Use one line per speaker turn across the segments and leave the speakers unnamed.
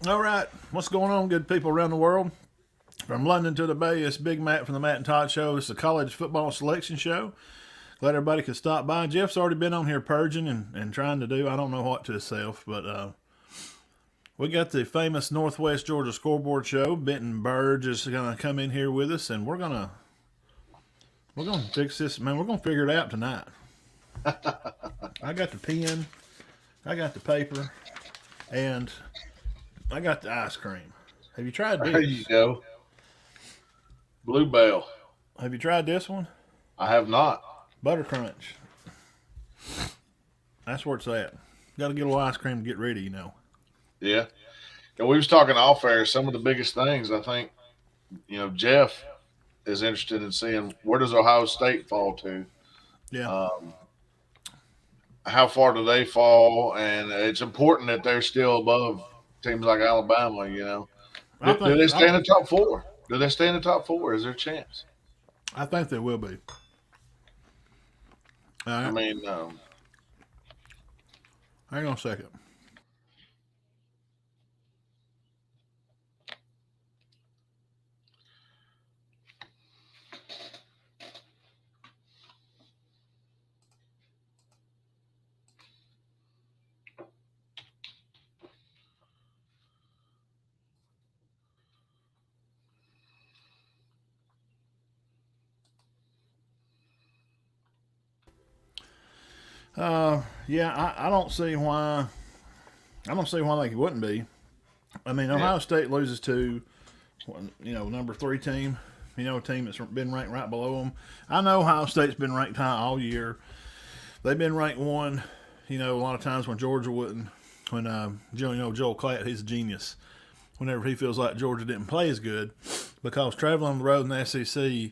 All right, what's going on, good people around the world? From London to the Bay, it's Big Matt from the Matt and Todd Show. It's a college football selection show. Glad everybody could stop by. Jeff's already been on here purging and trying to do I don't know what to himself, but we got the famous Northwest Georgia scoreboard show. Benton Burge is going to come in here with us, and we're gonna fix this. Man, we're gonna figure it out tonight. I got the pen, I got the paper, and I got the ice cream. Have you tried
There you
this?
go. Bluebell.
Have you tried this one?
I have not.
Butter Crunch. That's where it's at. Got to get a little ice cream to get ready.
Yeah. And we was talking off air. Some of the biggest things I think, Jeff is interested in seeing where does Ohio State fall to.
Yeah,
Um, how far do they fall? And it's important that they're still above teams like Alabama.
I
Do
think
they
I,
stay in the top four? Do they stay in the top four? Is there a chance?
I think they will be. All
I
right,
mean,
hang on a second. Yeah, I don't see why. I don't see why they wouldn't be. I mean,
yeah,
Ohio State loses to, number three team. A team that's been ranked right below them. I know Ohio State's been ranked high all year. They've been ranked one. A lot of times when Georgia wouldn't. When Joel Klatt, he's a genius. Whenever he feels like Georgia didn't play as good, because traveling on the road in the SEC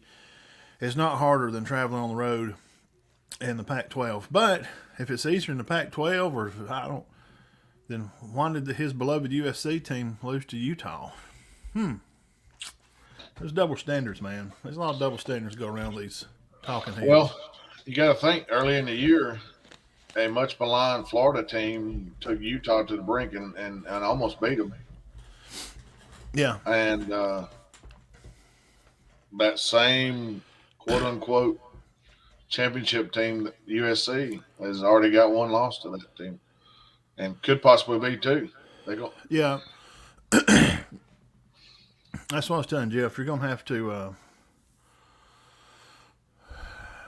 is not harder than traveling on the road in the Pac-12. But if it's easier in the Pac-12, or if I don't, then why did his beloved USC team lose to Utah? There's double standards, man. There's a lot of double standards go around these talking
well,
heads.
you got to think early in the year, a much maligned Florida team took Utah to the brink and almost beat them.
Yeah,
And that same quote unquote championship team, USC, has already got one loss to that team and could possibly be two. They go,
yeah. That's what I was telling Jeff. You're gonna have to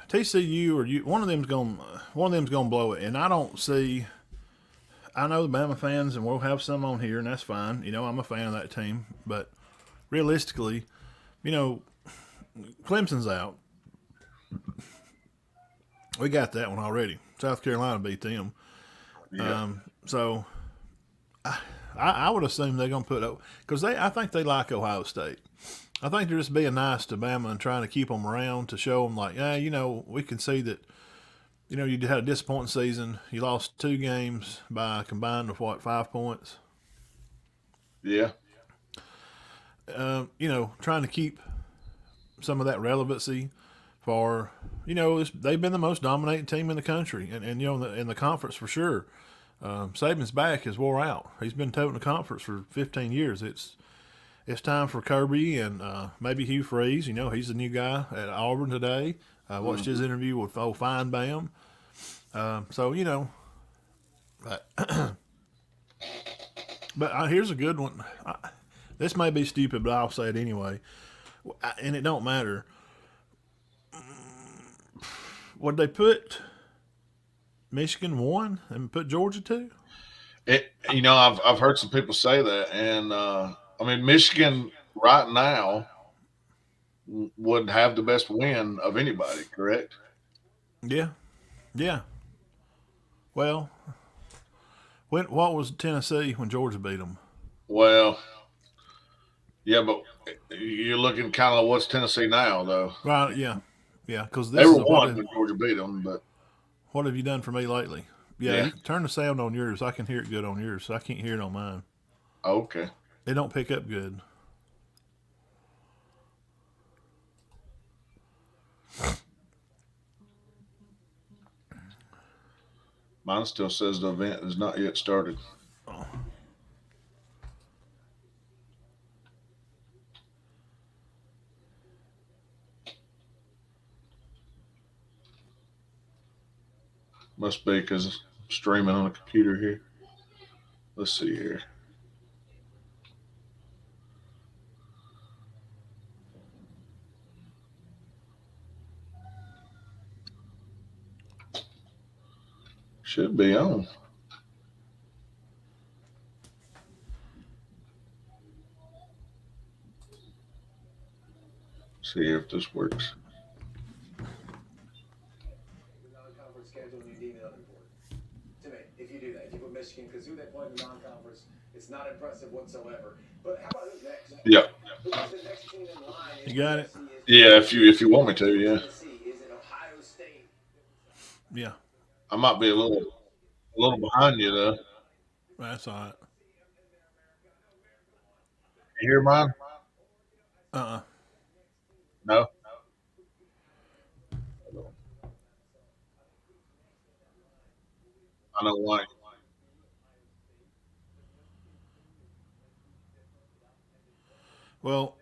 TCU or you. One of them's gonna blow it, and I don't see. I know the Bama fans, and we'll have some on here, and that's fine. I'm a fan of that team, but realistically, you know, Clemson's out. We got that one already. South Carolina beat them.
yeah,
So I would assume they're going to put up because I think they like Ohio State. I think they're just being nice to Bama and trying to keep them around to show them like, we can see that. You had a disappointing season. You lost two games by combined with what 5 points.
yeah,
Trying to keep some of that relevancy for they've been the most dominating team in the country and in the conference for sure. Saban's back is wore out. He's been toting the conference for 15 years. It's time for Kirby and maybe Hugh Freeze. He's the new guy at Auburn today. Watched his
hmm
interview with old Fine Bam. So but, but here's a good one. This may be stupid, but I'll say it anyway. And it don't matter. Would they put Michigan one and put Georgia two?
I've heard some people say that, and I mean Michigan right now would have the best win of anybody, correct?
Yeah, yeah. Well, what was Tennessee when Georgia beat them?
Well, yeah, but you're looking kind of what's Tennessee now, though.
Right, yeah, yeah. Because
They
this
were
is a
one when Georgia beat them, but
what have you done for me lately? Yeah,
yeah,
you turn the sound on yours. I can hear it good on yours. So I can't hear it on mine.
okay.
It don't pick up good.
Mine still says the event is not yet started.
Oh,
Must be because I'm streaming on a computer here. Let's see here. Should be on. See if this works.
Non-conference schedule and you deem it unimportant. To me, if you do that, if you put Michigan, because who they play in the non-conference, it's not impressive whatsoever. But how about who's next?
Yeah.
Who's the next team in line?
You got it?
Yeah, if you want me to, yeah.
Is it Ohio State?
Yeah,
I might be a little behind you though.
that's all right.
You hear mine?
Uh-uh.
No. I know why.
Well,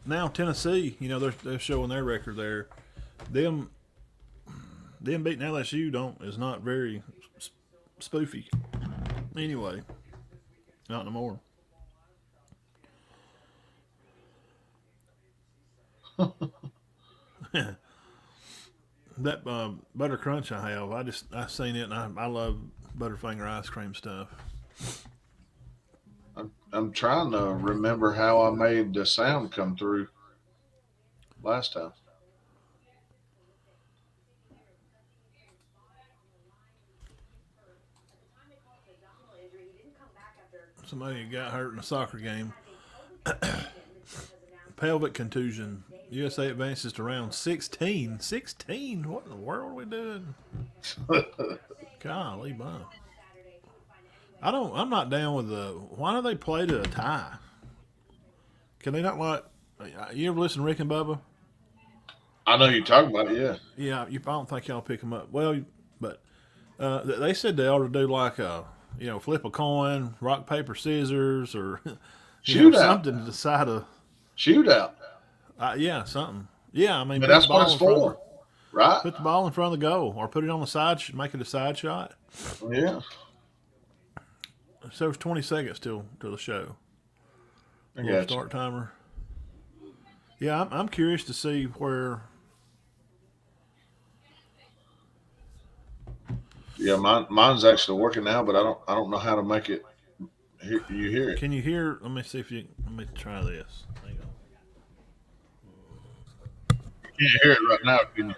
now Tennessee, they're showing their record there. Them beating LSU is not very spoofy. Anyway, not no more. That butter crunch I have, I seen it and I love Butterfinger ice cream stuff.
I'm trying to remember how I made the sound come through last time.
Somebody got hurt in a soccer game. Pelvic contusion. USA advances to round 16. 16? What in the world are we doing? Golly, bum. I'm not down with why do they play to a tie? Can they not you ever listen to Rick and Bubba?
I know you're talking about it, yeah.
Yeah, I don't think y'all pick them up. Well, but they said they ought to do like flip a coin, rock, paper, scissors, or something to decide a
shootout.
Yeah, something. Yeah, I mean,
but that's what it's for, right?
Put the ball in front of the goal, or put it on the side, make it a side shot.
Yeah.
So it's 20 seconds till the show. Start timer. Yeah, I'm curious to see where.
Yeah, mine's actually working now, but I don't know how to make it. You hear it?
Can you hear? Let me see if you. Let me try this. Hang on.
You can't hear it right now, can you?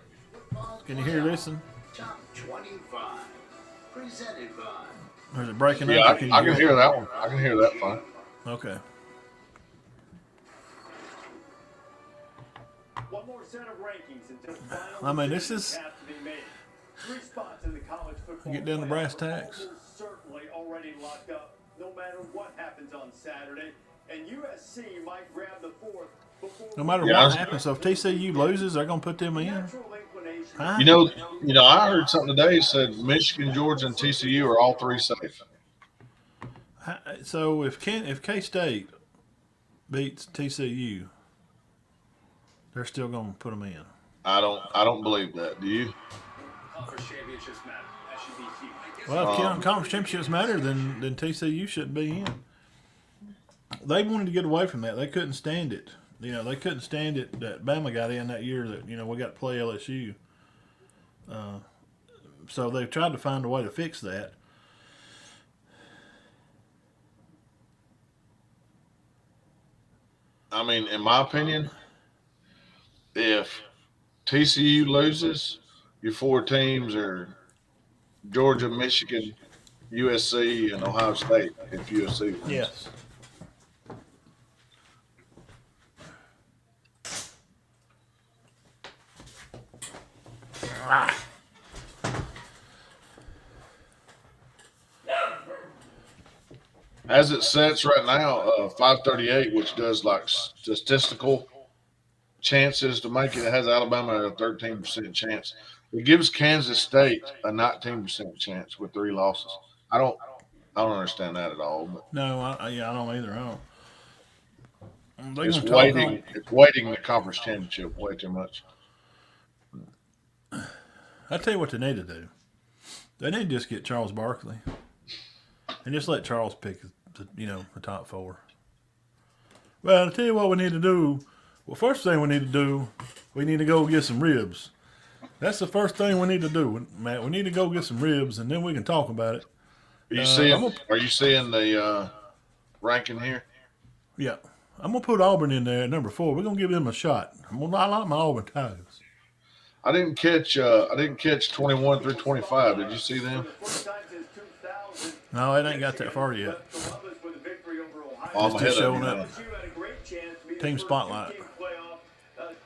Can you hear this?
Top 25, presented by.
Or is it breaking
Yeah,
up?
I can hear that one. I can hear that fine.
Okay.
One more set of rankings until
I mean, this is.
have to be made. 3 spots in the college football.
Get down to brass tacks.
Certainly already locked up, no matter what happens on Saturday. And USC might grab the 4th.
No matter what happens, so if TCU loses, they're gonna put them in.
Huh? I heard something today said Michigan, Georgia, and TCU are all 3 safe.
So if K-State beats TCU, they're still gonna put them in.
I don't believe that. Do you?
Conference championships matter. That should be huge.
Well, if conference championships matter, then TCU shouldn't be in. They wanted to get away from that. They couldn't stand it. They couldn't stand it that Bama got in that year that, we got to play LSU. So they tried to find a way to fix that.
I mean, in my opinion, if TCU loses, your 4 teams are Georgia, Michigan, USC, and Ohio State if USC wins.
Yes.
As it sets right now, 538, which does like statistical chances to make it has Alabama at a 13% chance. It gives Kansas State a 19% chance with 3 losses. I don't understand that at all. But
no, I don't either.
It's weighting the conference championship way too much.
I tell you what they need to do. They need to just get Charles Barkley and just let Charles pick the top 4. Well, I'll tell you what we need to do. Well, first thing we need to do, we need to go get some ribs. That's the first thing we need to do, Matt. We need to go get some ribs, and then we can talk about it.
Are you seeing the ranking here?
Yeah, I'm gonna put Auburn in there at number 4. We're gonna give them a shot. I like my Auburn Tigers.
I didn't catch 21 through 25. Did you see them?
No, it ain't got that far yet.
Oh,
It's just showing up. Team spotlight.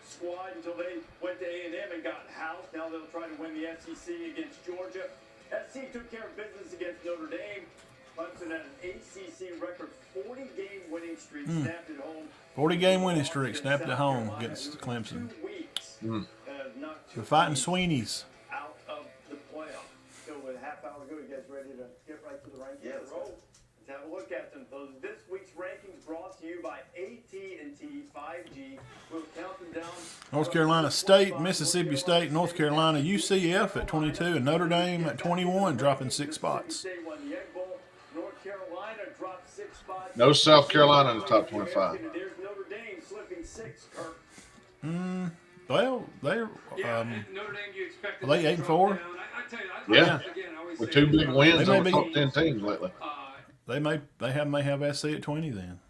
Squad until they went to A&M and got housed. Now they'll try to win the SEC against Georgia. SC took care of business against Notre Dame. Clemson had an ACC record 40-game winning streak snapped at home.
40-game winning streak snapped at home against Clemson.
2 weeks.
We're fighting Sweeney's.
Out of the playoff. So with a half hour to go, you guys ready to get right to the rankings?
Yeah, let's go.
Let's have a look at them. Those this week's rankings brought to you by AT&T 5G. We'll count them down.
North Carolina State, Mississippi State, North Carolina, UCF at 22, and Notre Dame at 21, dropping 6 spots.
State won the Egg Bowl. North Carolina dropped 6 spots.
No South Carolina in the top 25.
There's Notre Dame slipping 6, Kirk.
Well, they're
Notre Dame, you expected
are they 8-4?
I tell you,
Yeah.
again, I always
With
say
2 big wins
They may
over
be-
top 10 teams lately.
They may have SC at 20 then.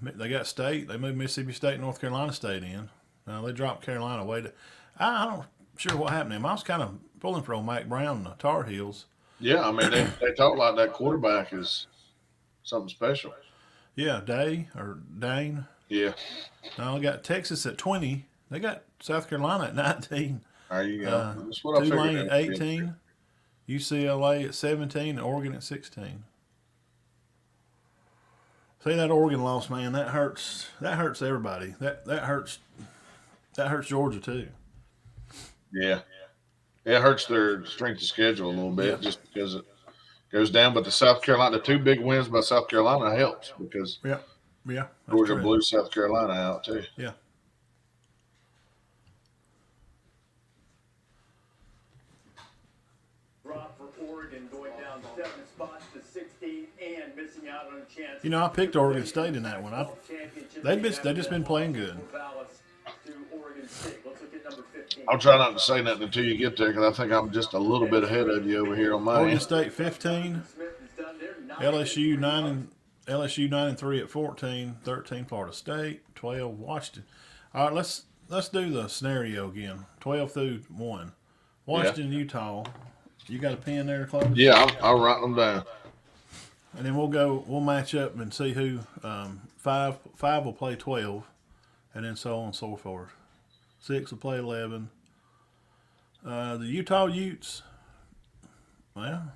They got State. They moved Mississippi State and North Carolina State in. Now they dropped Carolina away to. I don't sure what happened to him. I was kind of pulling for old Mike Brown and the Tar Heels.
Yeah, I mean they talk like that quarterback is something special.
Yeah, Dane.
Yeah,
Now they got Texas at 20. They got South Carolina at 19.
there you go. That's what I figured.
Tulane at
they'd be.
18. UCLA at 17 and Oregon at 16. See that Oregon loss, man, that hurts everybody. That hurts Georgia too.
Yeah, it hurts their strength of schedule a little bit just because it goes down. But the 2 big wins by South Carolina helps because
Yeah. That's
Georgia
true.
blew South Carolina out too.
Yeah.
Drop for Oregon going down 7 spots to 16 and missing out on a chance.
You know, I picked Oregon State in that one. They just been playing good.
I'll try not to say nothing until you get there because I think I'm just a little bit ahead of you over here on my
Oregon
end.
State 15, LSU 9-3 at 14, 13 Florida State, 12 Washington. All right, let's do the scenario again. 12 through 1. Washington, Utah. You got a pen there, close?
Yeah, I'll write them down.
And then we'll match up and see who five will play 12, and then so on and so forth. 6 will play 11. The Utah Utes, well,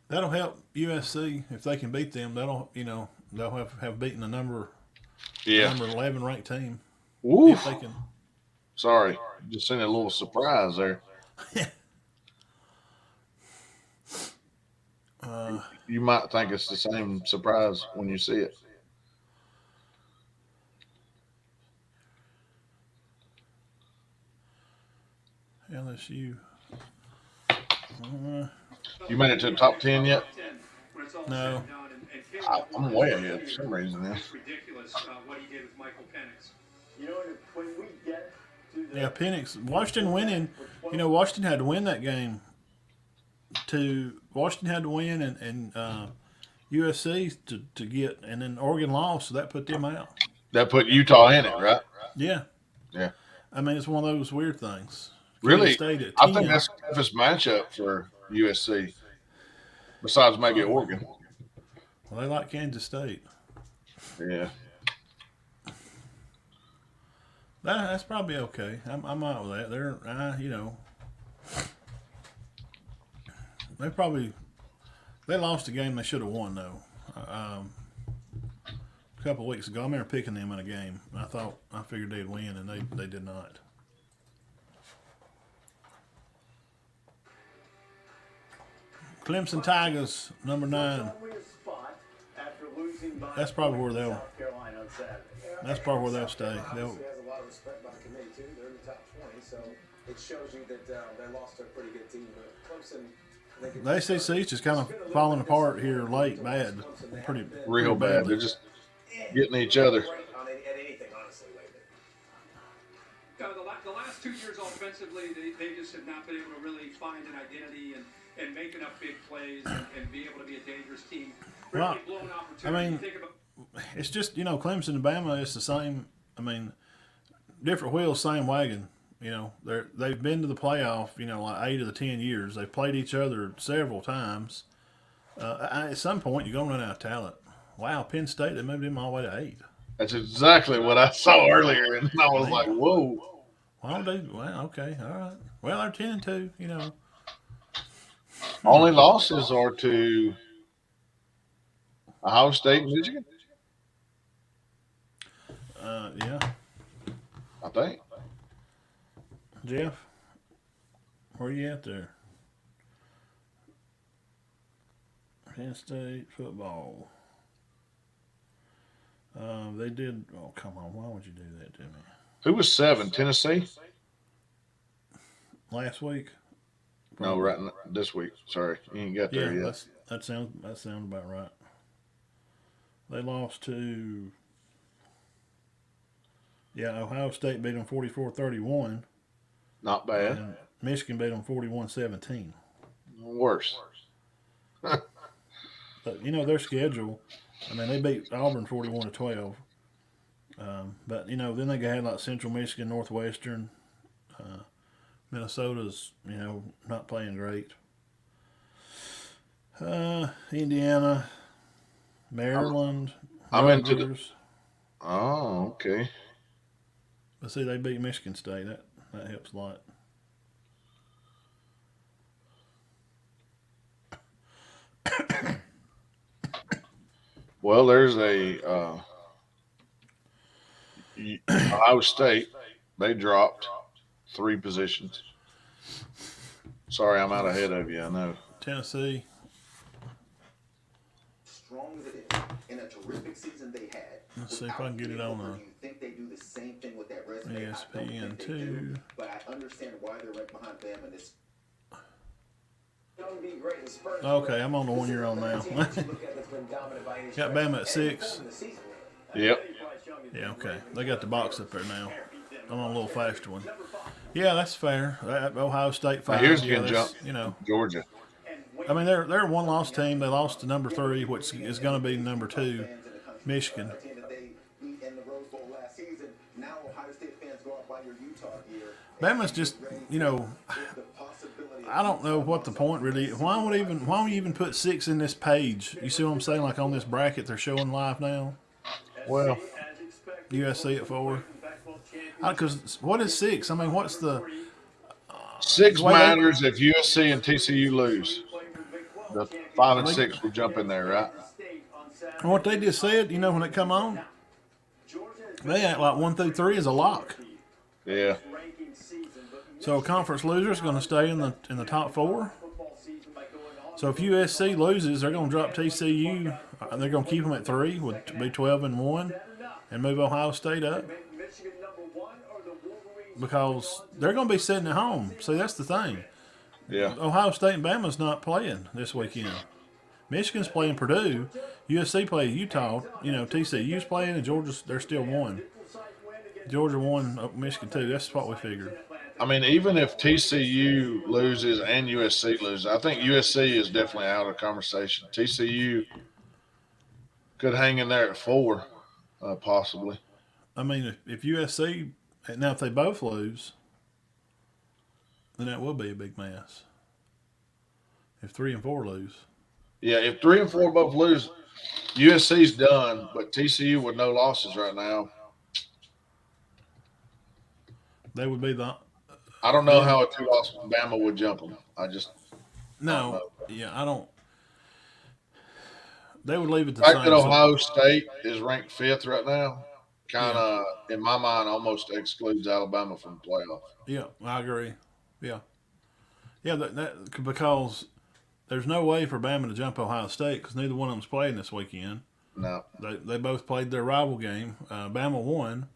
that'll help USC if they can beat them. They'll have beaten the number 11 ranked team
Woo.
if they can.
Sorry, just seen a little surprise there. You might think it's the same surprise when you see it.
LSU.
You made it to the top 10 yet?
No.
I'm way ahead for some reason now.
It's ridiculous what he did with Michael Penix.
You know, when we get to the
Yeah, Penix. Washington winning. You know, Washington had to win that game. Washington had to win and USC to get, and then Oregon lost, so that put them out.
That put Utah in it, right?
Yeah.
Yeah.
I mean, it's one of those weird things.
Really?
State at
I
10.
think that's the toughest matchup for USC, besides maybe Oregon.
Well, they like Kansas State.
Yeah.
That's probably okay. I'm out with that. They're, they lost a game they should have won though. A couple of weeks ago, I remember picking them in a game. I figured they'd win, and they did not. Clemson Tigers, number 9. That's probably where they'll. That's probably where they'll stay.
Obviously has a lot of respect by the committee too. They're in the top 20, so
it shows you that they lost to a pretty good team. But Clemson,
The ACC's just kind of falling apart here late, bad, pretty
Real bad.
badly.
They're just getting each other.
At anything, honestly, lately.
The last 2 years offensively, they just have not been able to really find an identity and make enough big plays and be able to be a dangerous team.
Well,
Really blown opportunity.
I mean,
Think about
it's just, Clemson and Bama, it's the same. I mean, different wheels, same wagon. They've been to the playoff, like 8 of the 10 years. They've played each other several times. At some point, you're going to run out of talent. Wow, Penn State, they moved him all the way to 8.
That's exactly what I saw earlier, and I was like, whoa.
Well, okay, all right. Well, they're 10-2,
Only losses are to Ohio State and Michigan,
Yeah.
I think.
Jeff, where you at there? Penn State football. They did. Oh, come on! Why would you do that to me?
Who was 7? Tennessee?
Last week.
No, this week. Sorry, you ain't got there yet.
That sounds about right. They lost to. Yeah, Ohio State beat them 44-31.
Not bad.
And Michigan beat them 41-17.
Worse.
But their schedule. I mean, they beat Auburn 41-12. But then they had like Central Michigan, Northwestern, Minnesota's not playing great. Indiana, Maryland.
I'm into the.
Rutgers.
Oh, okay.
But see, they beat Michigan State. That helps a lot.
Well, there's a Ohio State. They dropped 3 positions. Sorry, I'm out ahead of you. I know.
Tennessee.
Strong as it is, in a terrific season they had.
Let's see if I can get it on
Do you think they do the same thing with that resume?
ESPN 2.
But I understand why they're right behind them in this.
Okay, I'm on the one you're on now. Got Bama at 6.
Yep.
Yeah, okay. They got the box up there now. I'm on a little faster one. Yeah, that's fair. Ohio State 5.
Here's a
yeah,
good jump. Georgia.
I mean, they're a one-loss team. They lost to number 3, which is going to be number 2, Michigan. Bama's just, I don't know what the point really. Why would you even put 6 in this page? You see what I'm saying? Like on this bracket they're showing live now.
Well,
USC at 4. Because what is 6? I mean, what's the
6 matters if USC and TCU lose. The 5 and 6 will jump in there, right?
And what they just said, when it come on, they act like 1 through 3 is a lock.
Yeah.
So a conference loser is going to stay in the top 4. So if USC loses, they're going to drop TCU. They're going to keep them at 3, would be 12-1, and move Ohio State up. Because they're going to be sitting at home. See, that's the thing.
Yeah.
Ohio State and Bama's not playing this weekend. Michigan's playing Purdue. USC plays Utah. TCU's playing, and they're still 1. Georgia won Michigan 2. That's what we figured.
I mean, even if TCU loses and USC loses, I think USC is definitely out of the conversation. TCU could hang in there at 4, possibly.
I mean, if USC now if they both lose, then that will be a big mess. If 3 and 4 lose.
Yeah, if 3 and 4 both lose, USC's done. But TCU with no losses right now,
they would be the.
I don't know how a 2-loss Bama would jump them. I
don't. They would leave it the
fact
same.
that Ohio State is ranked 5th right now, kind of, in my mind, almost excludes Alabama from the playoff.
Yeah, I agree. Yeah. Yeah, because there's no way for Bama to jump Ohio State because neither one of them's playing this weekend.
No.
They both played their rival game. Bama won.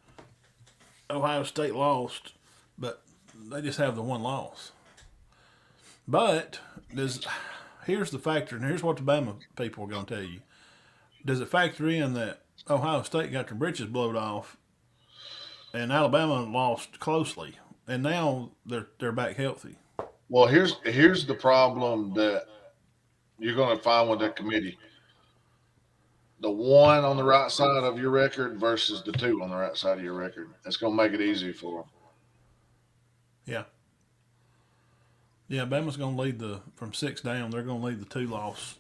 Ohio State lost, but they just have the one loss. But here's the factor, and here's what the Bama people are going to tell you. Does it factor in that Ohio State got their britches blowed off, and Alabama lost closely, and now they're back healthy?
Well, here's the problem that you're going to find with that committee. The one on the right side of your record versus the two on the right side of your record. That's going to make it easy for them.
Yeah. Yeah, Bama's going to lead from 6 down. They're going to lead the two loss.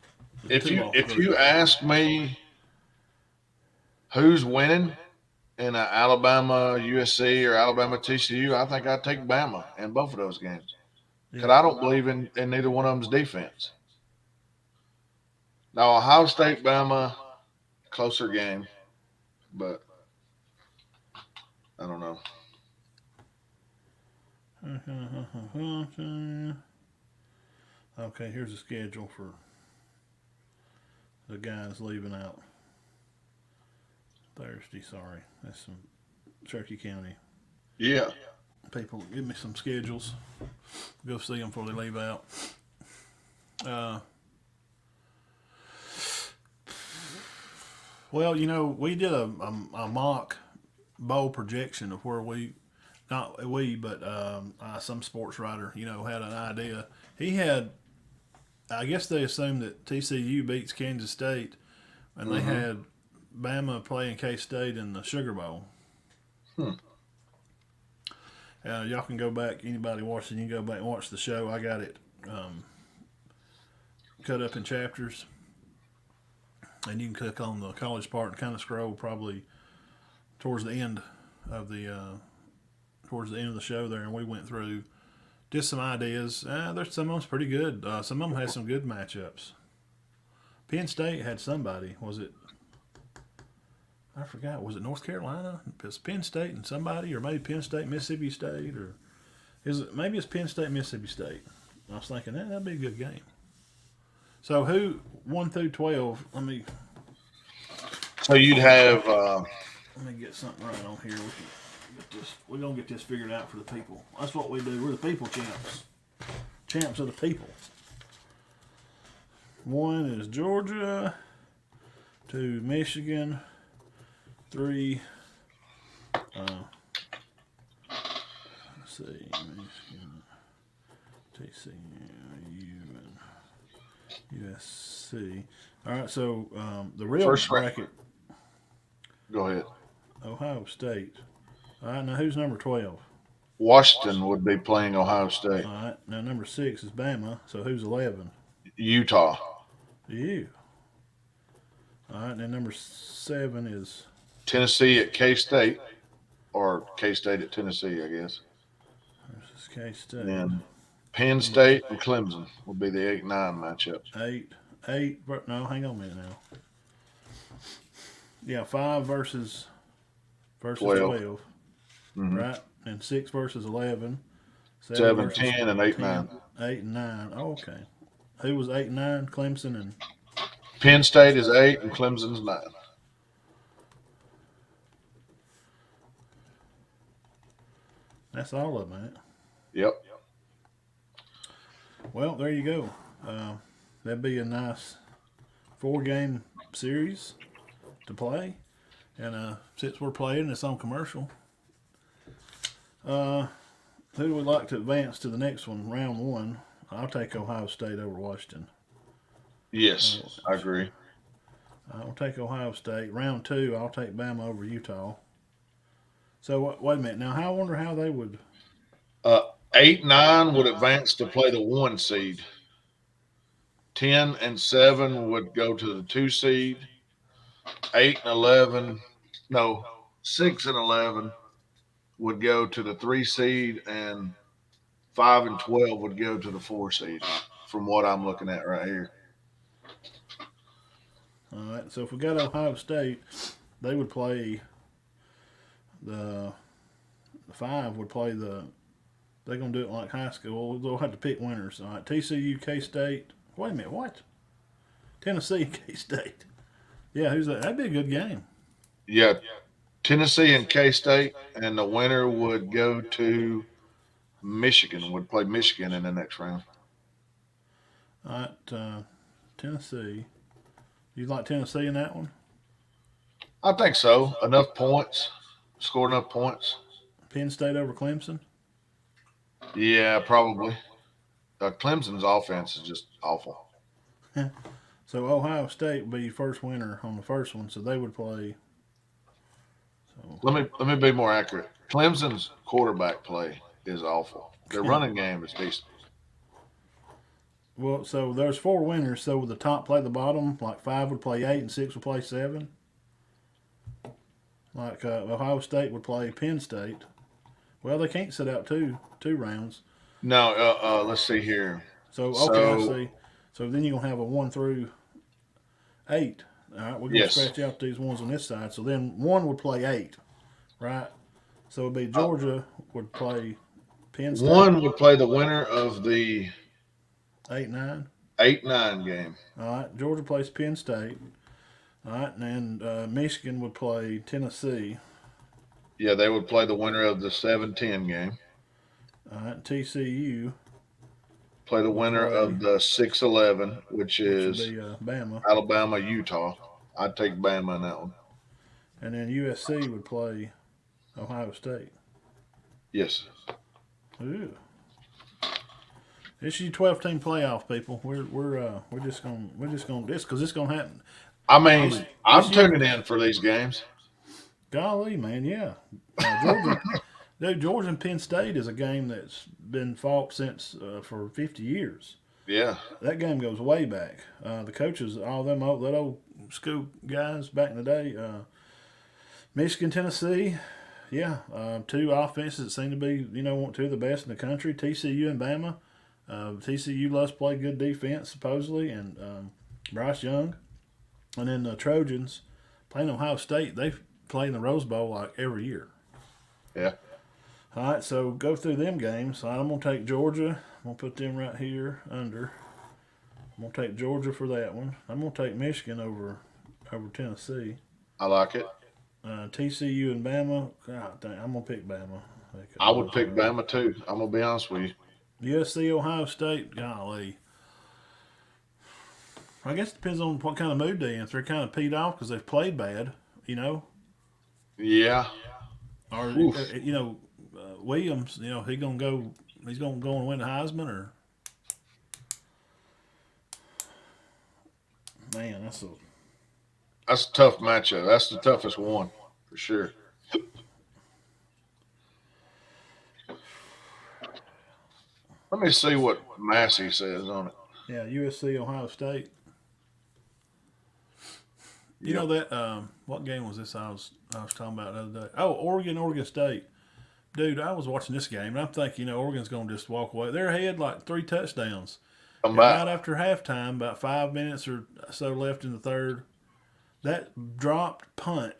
If you ask me who's winning in an Alabama USC or Alabama TCU, I think I'd take Bama in both of those games because I don't believe in neither one of them's defense. Now Ohio State Bama, closer game, but I don't know.
Okay, here's the schedule for the guys leaving out Thursday. Sorry, that's some Cherokee County.
Yeah.
People, give me some schedules. Go see them before they leave out. Well, we did a mock bowl projection of where some sports writer, had an idea. He had, I guess they assumed that TCU beats Kansas State, and they had Bama playing K-State in the Sugar Bowl. Y'all can go back, anybody watching, you can go back and watch the show. I got it cut up in chapters. And you can click on the college part and kind of scroll probably towards the end of the show there, and we went through just some ideas. There's some of them's pretty good. Some of them had some good matchups. Penn State had somebody. Was it? I forgot. Was it North Carolina? It's Penn State and somebody, or maybe Penn State, Mississippi State, or maybe it's Penn State, Mississippi State. I was thinking that'd be a good game. So who 1 through 12?
So you'd have.
Let me get something right on here. We're gonna get this figured out for the people. That's what we do. We're the people champs. Champs of the people. 1 is Georgia. 2, Michigan. 3. Let's see, Michigan, TCU, and USC. All right, so the real
First
bracket.
Go ahead.
Ohio State. All right, now who's number 12?
Washington would be playing Ohio State.
All right, now number 6 is Bama. So who's 11?
Utah.
You. All right, then number 7 is
Tennessee at K-State, or K-State at Tennessee, I guess.
versus K-State.
And Penn State and Clemson will be the 8-9 matchup.
8. No, hang on a minute now. Yeah, 5 versus 12.
Mm-hmm.
Right? And 6 versus 11.
7, 10, and 8, 9.
8 and 9. Oh, okay. Who was 8 and 9? Clemson and
Penn State is 8 and Clemson's 9.
that's all of them, ain't it?
Yep.
Well, there you go. That'd be a nice 4-game series to play. And since we're playing, it's on commercial. Who would like to advance to the next one, round 1? I'll take Ohio State over Washington.
Yes, I agree.
I'll take Ohio State. Round 2, I'll take Bama over Utah. So, wait a minute. Now, I wonder how they would.
8-9 would advance to play the 1 seed. 10 and 7 would go to the 2 seed. 8 and 11, no, 6 and 11 would go to the 3 seed, and 5 and 12 would go to the 4 seed, from what I'm looking at right here.
All right. So, if we got Ohio State, they would play the 5 would play the. They're going to do it like high school. They'll have to pick winners. All right. TCU, K-State. Wait a minute. What? Tennessee, K-State. Yeah, who's that? That'd be a good game.
Yeah, Tennessee and K-State, and the winner would go to Michigan would play Michigan in the next round.
All right, Tennessee. You like Tennessee in that one?
I think so. Enough points. Scored enough points.
Penn State over Clemson.
Yeah, probably. Clemson's offense is just awful.
So Ohio State would be your first winner on the first one, so they would play. So
Let me be more accurate. Clemson's quarterback play is awful. Their running game is decent.
well, so there's 4 winners. So would the top play the bottom? Like 5 would play 8 and 6 would play 7. Like Ohio State would play Penn State. Well, they can't sit out two rounds.
No, let's see here.
So okay,
So-
I see. So then you're gonna have a 1 through 8. All right, we're gonna
Yes.
scratch out these ones on this side. So then 1 would play 8, right? So it'd be Georgia would play Penn State.
One would play the winner of the
8, 9.
8-9 game.
All right, Georgia plays Penn State. All right, and then Michigan would play Tennessee.
Yeah, they would play the winner of the 7-10 game.
All right, TCU
Play the winner of the 6-11, which
would
is
be Bama,
Alabama, Utah. I'd take Bama in that one.
and then USC would play Ohio State.
Yes.
Ooh. This is your 12-team playoff, people. We're just gonna this because it's gonna happen.
I mean, I'm
this year-
tuning in for these games.
Golly, man, yeah. Georgia, dude, Georgia and Penn State is a game that's been fought since for 50 years.
Yeah.
That game goes way back. The coaches, all them that old school guys back in the day, Michigan, Tennessee, yeah, 2 offenses that seem to be, 2 of the best in the country. TCU and Bama. TCU loves to play good defense, supposedly, and Bryce Young. And then the Trojans playing Ohio State. They play in the Rose Bowl like every year.
Yeah.
All right, so go through them games. I'm going to take Georgia. I'm going to put them right here under. I'm going to take Georgia for that one. I'm going to take Michigan over Tennessee.
I like it.
TCU and Bama. God dang, I'm going to pick Bama.
I would pick Bama too. I'm going to be honest with you.
USC, Ohio State. Golly. I guess it depends on what kind of mood they're in. If they're kind of peed off because they've played bad,
Yeah.
Or,
Oof.
Williams, he's going to go and win the Heisman, or man, that's
That's a tough matchup. That's the toughest one for sure. Let me see what Massey says on it.
yeah, USC, Ohio State. You
Yep.
know that what game was this I was talking about the other day? Oh, Oregon State. Dude, I was watching this game and I'm thinking, Oregon's going to just walk away. They're ahead like 3 touchdowns.
Come
And
back.
right after halftime, about 5 minutes or so left in the third, that dropped punt.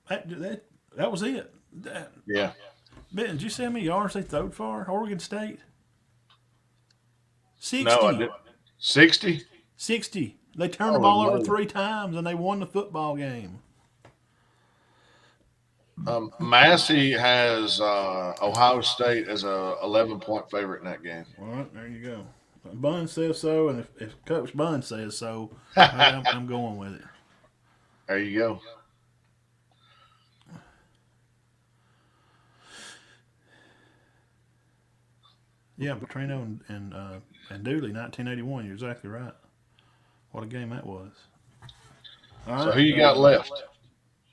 That was it.
Yeah.
Ben, did you see how many yards they throwed for Oregon State? 60.
No, I didn't. 60?
60. They turned the
Oh,
ball over
Lord.
3 times and they won the football game.
Massey has Ohio State as a 11-point favorite in that game.
All right, there you go. Bun says so, and if Coach Bun says so, I'm going with it.
There you go.
Yeah, Petrino and Dooley, 1981. You're exactly right. What a game that was. All
So
right,
who you got left?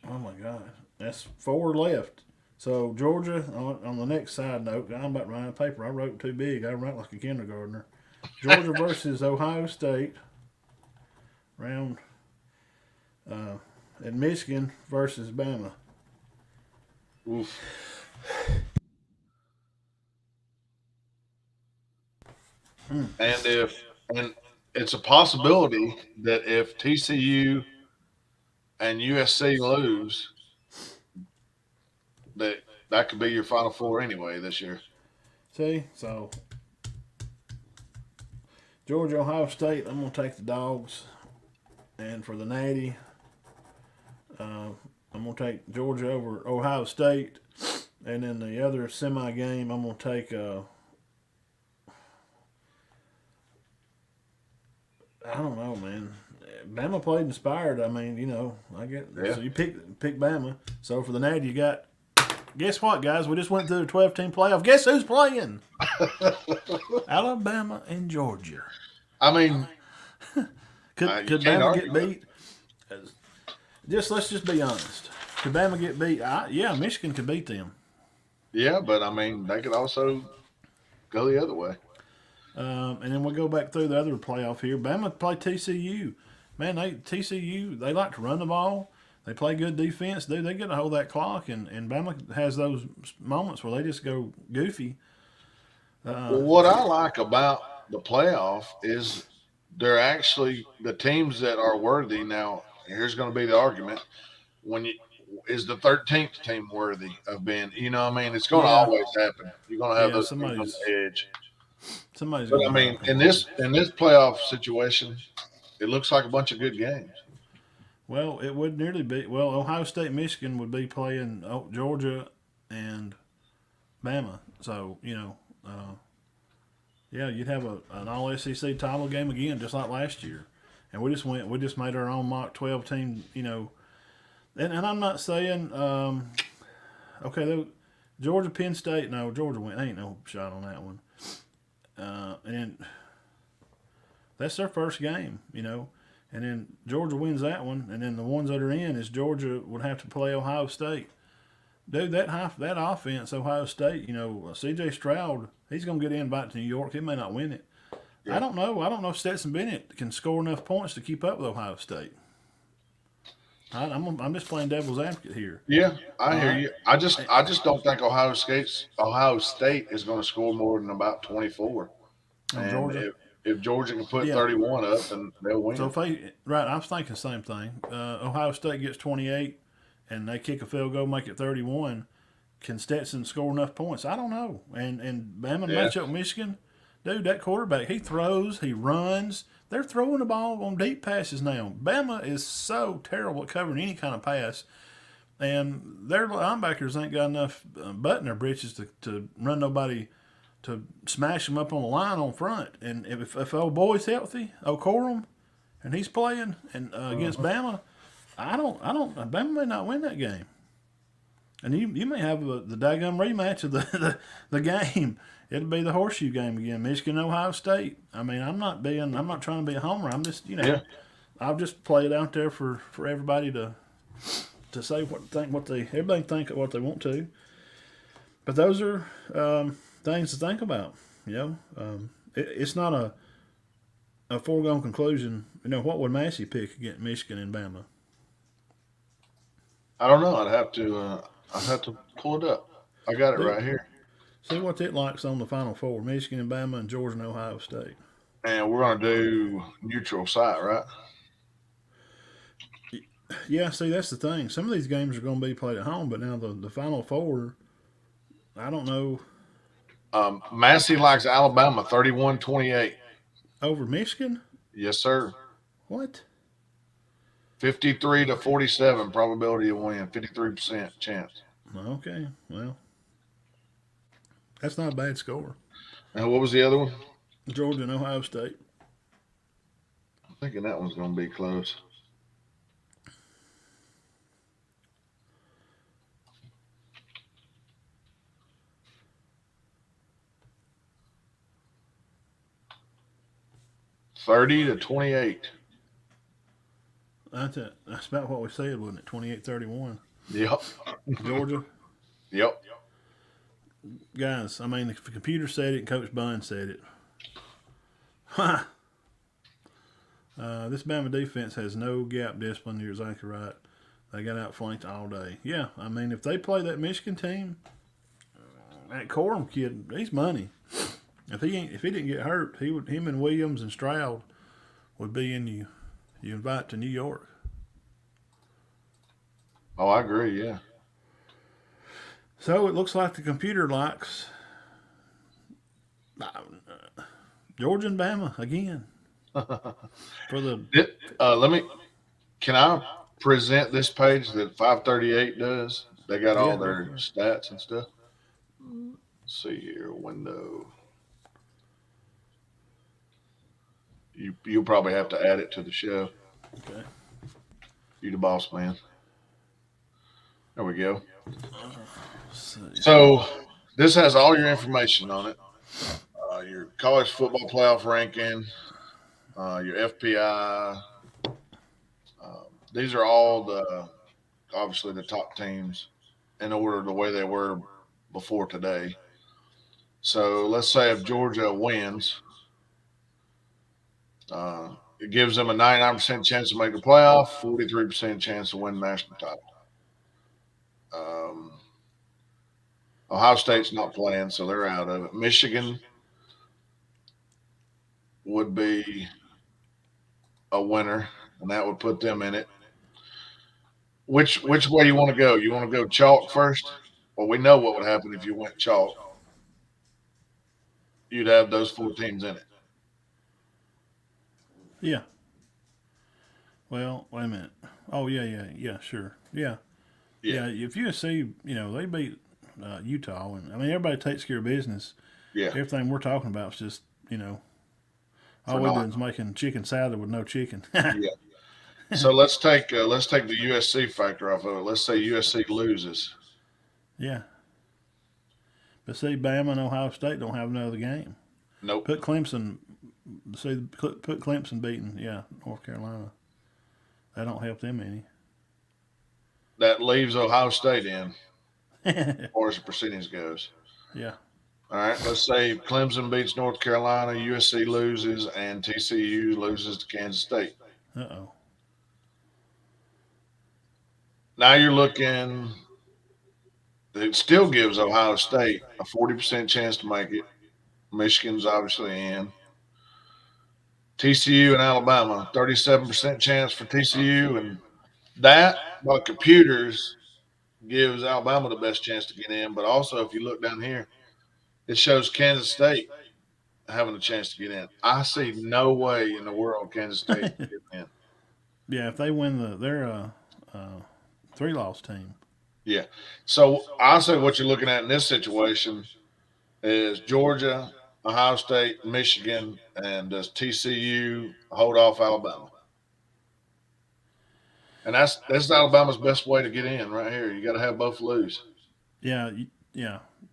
Oh my God, that's 4 left. So Georgia, on the next side note, I'm about to write a paper. I wrote too big. I write like a kindergartner. Georgia versus Ohio State. Round. And Michigan versus Bama.
Oof. And it's a possibility that if TCU and USC lose, that could be your Final Four anyway this year.
See, so Georgia, Ohio State. I'm gonna take the Dogs, and for the Natty, I'm gonna take Georgia over Ohio State. And then the other semi game, I'm gonna take. I don't know, man. Bama played inspired. I mean, I get
Yeah.
so you pick Bama. So for the Natty, you got. Guess what, guys? We just went through the 12-team playoff. Guess who's playing? Alabama and Georgia.
I mean,
Could
you can't
Bama
argue
get beat? Let's just be honest. Could Bama get beat? Yeah, Michigan could beat them.
yeah, but I mean, they could also go the other way.
And then we go back through the other playoff here. Bama play TCU. Man, TCU they like to run the ball. They play good defense, dude. They get to hold that clock, and Bama has those moments where they just go goofy.
Well, what I like about the playoff is they're actually the teams that are worthy. Now, here's going to be the argument: is the 13th team worthy of being? You know, what I mean, it's going to
Yeah.
always happen. You're going to have
Yeah,
those teams on
somebody's-
the edge.
Somebody's.
But
gonna
I mean,
knock
in
them
this playoff situation, it looks like a bunch of good games.
Well, it would nearly be. Well, Ohio State, Michigan would be playing Georgia and Bama. So yeah, you'd have an All SEC title game again, just like last year. And we just made our own mock 12-team. And I'm not saying okay, Georgia, Penn State. No, Georgia went. Ain't no shot on that one. And that's their first game. And then Georgia wins that one, and then the ones that are in is Georgia would have to play Ohio State. Dude, that offense, Ohio State, C.J. Stroud, he's going to get an invite to New York. He may not win it. Yeah. I don't know. I don't know if Stetson Bennett can score enough points to keep up with Ohio State. I'm just playing devil's advocate here.
Yeah, I hear you. I just don't think Ohio State is going to score more than about 24. And
Georgia.
If Georgia can put 31 up, then they'll win.
So I was thinking the same thing. Ohio State gets 28, and they kick a field goal, make it 31. Can Stetson score enough points? I don't know. And Bama match up Michigan, dude. That quarterback, he throws, he runs. They're throwing the ball on deep passes now. Bama is so terrible at covering any kind of pass, and their linebackers ain't got enough butt in their britches to run nobody. To smash him up on the line on front, and if old boy's healthy, O'Corum, and he's playing and against Bama, Bama may not win that game, and you may have the daggum rematch of the game. It'll be the horseshoe game again, Michigan, Ohio State. I mean, I'm not trying to be a homer. I'm just I'll just play it out there for everybody to say everybody think what they want to, but those are. Things to think about, it's not a foregone conclusion. What would Massey pick against Michigan and Bama?
I don't know. I'd have to pull it up. I got it right here.
See what it likes on the Final Four: Michigan and Bama, and Georgia and Ohio State.
And we're gonna do neutral site, right?
Yeah. See, that's the thing. Some of these games are going to be played at home, but now the Final Four, I don't know.
Massey likes Alabama 31-28.
Over Michigan?
Yes, sir.
What?
53-47 probability of win, 53% chance.
Okay, well, that's not a bad score.
And what was the other one?
Georgia and Ohio State.
I'm thinking that one's going to be close. $30-28.
That's about what we said, wasn't it? 28-31.
Yep.
Georgia.
Yep.
Guys, I mean, the computer said it, Coach Bunn said it. This Bama defense has no gap discipline. You're exactly right. They got outflanked all day. Yeah, I mean, if they play that Michigan team, that Corum kid, he's money. If he didn't get hurt, him and Williams and Stroud would be in you invite to New York.
Oh, I agree. Yeah.
So it looks like the computer likes Georgia and Bama again. For the
can I present this page that 538 does? They got all their stats and stuff. Let's see here, window. You'll probably have to add it to the show.
Okay.
You the boss man. There we go.
Let's see.
So this has all your information on it. Your college football playoff ranking, your FPI. These are all obviously the top teams in order the way they were before today. So let's say if Georgia wins, it gives them a 99% chance to make the playoff, 43% chance to win the national title. Um, Ohio State's not playing, so they're out of it. Michigan would be a winner, and that would put them in it. Which way you want to go? You want to go chalk first? Well, we know what would happen if you went chalk. You'd have those 4 teams in it.
Yeah. Well, wait a minute. Oh yeah, sure. Yeah. If USC, they beat Utah, and I mean everybody takes care of business.
Yeah.
Everything we're talking about is just all we're doing is making chicken salad with no chicken.
Yeah. So let's take the USC factor off of it. Let's say USC loses.
Yeah. But see, Bama and Ohio State don't have another game.
Nope.
Put Clemson beating North Carolina. That don't help them any.
That leaves Ohio State in, as far as the percentage goes.
Yeah.
All right. Let's say Clemson beats North Carolina, USC loses, and TCU loses to Kansas State.
Uh-oh.
Now you're looking. It still gives Ohio State a 40% chance to make it. Michigan's obviously in. TCU and Alabama, 37% chance for TCU, and that by computers gives Alabama the best chance to get in. But also, if you look down here, it shows Kansas State having a chance to get in. I see no way in the world Kansas State can get in.
Yeah, if they win they're a 3-loss team.
Yeah. So I say what you're looking at in this situation is Georgia, Ohio State, Michigan, and does TCU hold off Alabama? And that's Alabama's best way to get in right here. You got to have both lose.
Yeah,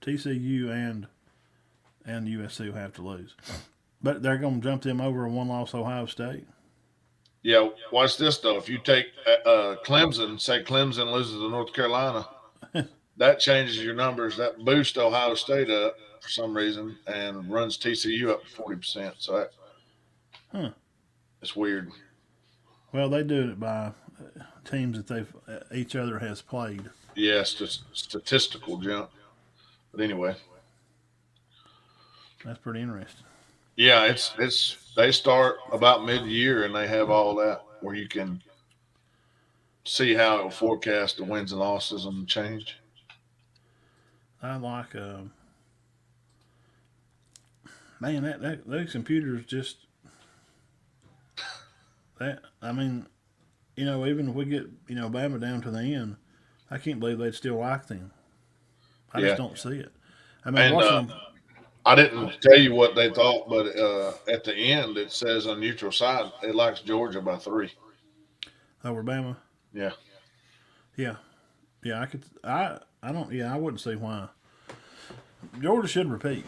TCU and USC will have to lose, but they're going to jump them over a 1-loss Ohio State.
Yeah, watch this though. If you take Clemson, say Clemson loses to North Carolina, that changes your numbers. That boosts Ohio State up for some reason and runs TCU up to 40%. So it's weird.
Well, they do it by teams that they've each other has played.
Yeah, it's just statistical jump. But anyway,
that's pretty interesting.
Yeah, it's they start about mid-year and they have all that where you can see how it will forecast the wins and losses and change.
I like man that those computers just that I mean, even if we get Bama down to the end, I can't believe they'd still like them. I just don't see it. I mean,
and I didn't tell you what they thought, but at the end it says on neutral side it likes Georgia by 3
over Bama.
Yeah.
I could. I don't. Yeah, I wouldn't see why. Georgia should repeat.